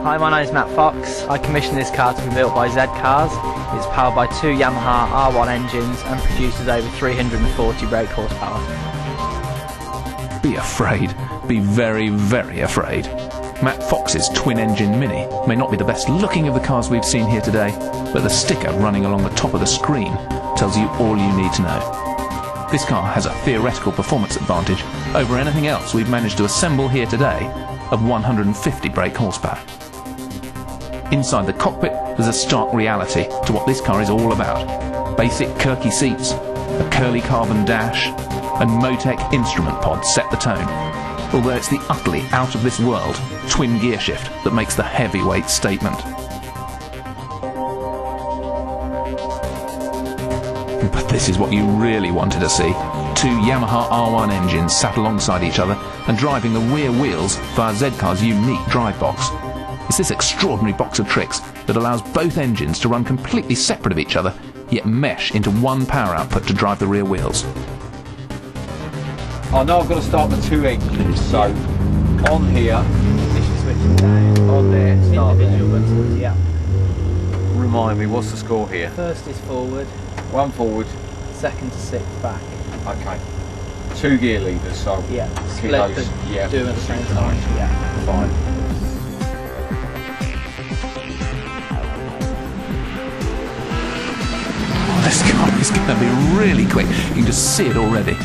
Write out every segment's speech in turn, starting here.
Hi, my name is Matt Fox. I commissioned this car to be built by Zcars. It's powered by two Yamaha R1 engines and produces over 340 brake horsepower. Be afraid. Be very, very afraid. Matt Fox's twin-engine Mini may not be the best looking of the cars we've seen here today, but the sticker running along the top of the screen tells you all you need to know. This car has a theoretical performance advantage over anything else we've managed to assemble here today of 150 brake horsepower. Inside the cockpit, there's a stark reality to what this car is all about. Basic Kirky seats, a curly carbon dash, and Motec instrument pod set the tone. Although it's the utterly out-of-this-world twin gear shift that makes the heavyweight statement. But this is what you really wanted to see. Two Yamaha R1 engines sat alongside each other and driving the rear wheels via Zcars' unique drive box. It's this extraordinary box of tricks that allows both engines to run completely separate of each other, yet mesh into one power output to drive the rear wheels. I know I've got to start the two engines, so on here, Switching down. on there, start Individual there. buttons, yeah. Remind me, what's the score here? First is forward, One forward, second to sixth back. okay. Two gear levers, so Yeah, split those, the yeah, do at the same time. synchronise. Yeah. Fine. This car is going to be really quick. You can just see it already.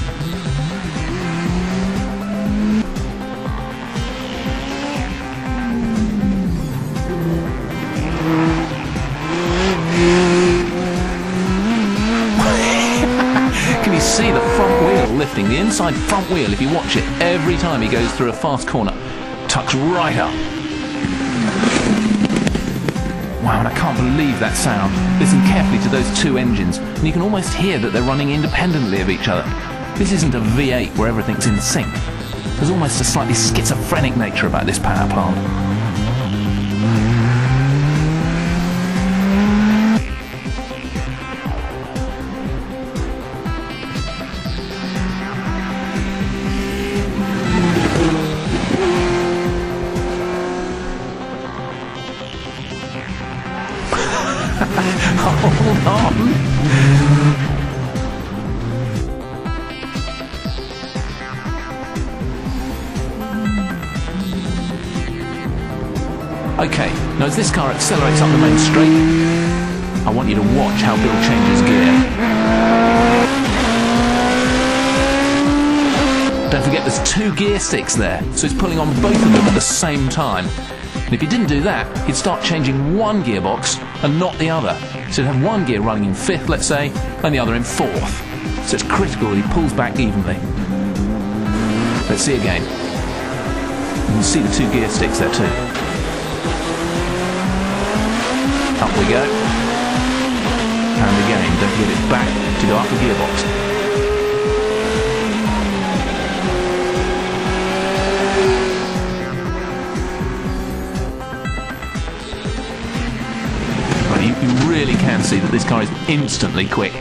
Can you see the front wheel lifting? The inside front wheel, if you watch it, every time he goes through a fast corner, tucks right up. Wow, and I can't believe that sound. Listen carefully to those two engines, and you can almost hear that they're running independently of each other. This isn't a V8 where everything's in sync. There's almost a slightly schizophrenic nature about this power plant. Hold on. Okay, now as this car accelerates up the main straight, I want you to watch how Bill changes gear. Don't forget there's two gear sticks there, so it's pulling on both of them at the same time. And if he didn't do that, he'd start changing one gearbox and not the other. So he'd have one gear running in fifth, let's say, and the other in fourth. So it's critical that he pulls back evenly. Let's see again. You can see the two gear sticks there too. Up we go. And again, don't forget it's back to go up the gearbox. You really can see that this car is instantly quick.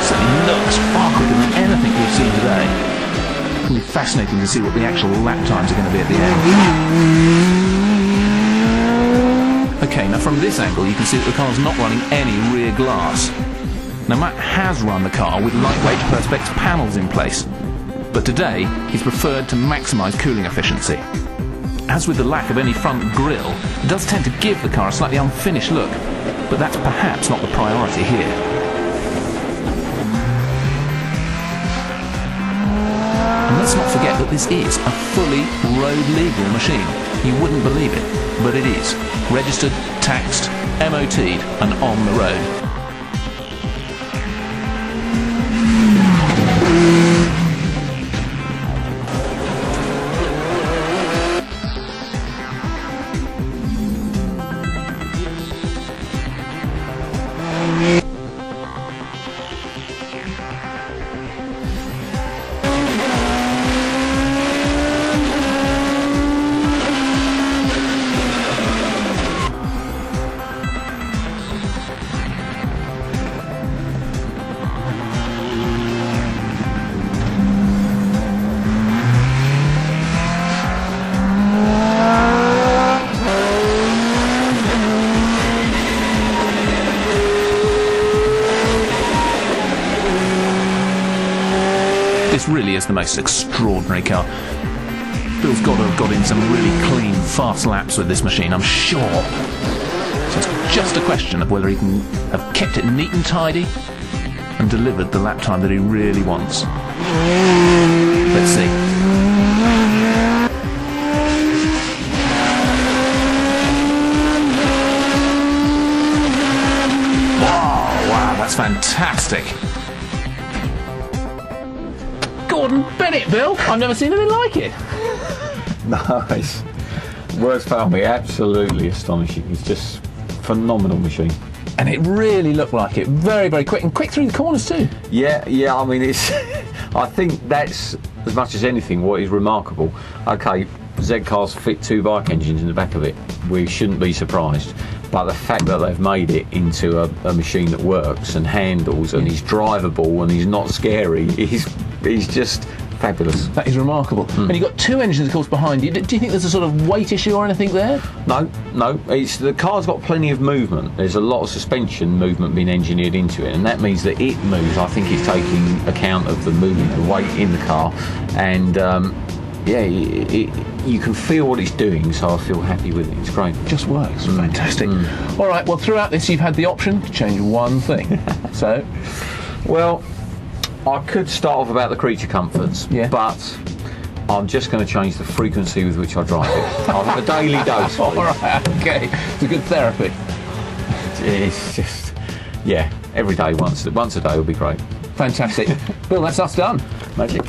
Certainly looks far quicker than anything we've seen today. It'll be fascinating to see what the actual lap times are going to be at the end. Okay, now from this angle you can see that the car's not running any rear glass. Now Matt has run the car with lightweight Perspex panels in place, but today he's preferred to maximise cooling efficiency. As with the lack of any front grille, it does tend to give the car a slightly unfinished look, but that's perhaps not the priority here. And let's not forget that this is a fully road-legal machine. You wouldn't believe it, but it is. Registered, taxed, MOT'd, and on the road. this really is the most extraordinary car. Bill's got to have got in some really clean, fast laps with this machine, I'm sure. So it's just a question of whether he can have kept it neat and tidy and delivered the lap time that he really wants. Let's see. Wow, that's fantastic. Gordon Bennett, Bill. I've never seen anything like it. Nice. Words fail me. Absolutely astonishing. It's just phenomenal machine. And it really looked like it. Very, very quick, and quick through the corners too. Yeah. I mean, it's. I think that's as much as anything what is remarkable. Okay, Zcars fit 2 bike engines in the back of it. We shouldn't be surprised. But the fact that they've made it into a machine that works and handles and is drivable and is not scary is just fabulous. That is remarkable. And you've got 2 engines, of course, behind you. Do you think there's a sort of weight issue or anything there? No. The car's got plenty of movement. There's a lot of suspension movement being engineered into it, and that means that it moves. I think it's taking account of the movement, the weight in the car, and you can feel what it's doing, so I feel happy with it. It's great. It just works. Fantastic. All right, well, throughout this, you've had the option to change one thing. So? Well, I could start off about the creature comforts, but I'm just going to change the frequency with which I drive it. I'll have a daily dose. All right, okay. It's a good therapy. It's just, every day, once a day will be great. Fantastic. Bill, that's us done. Magic.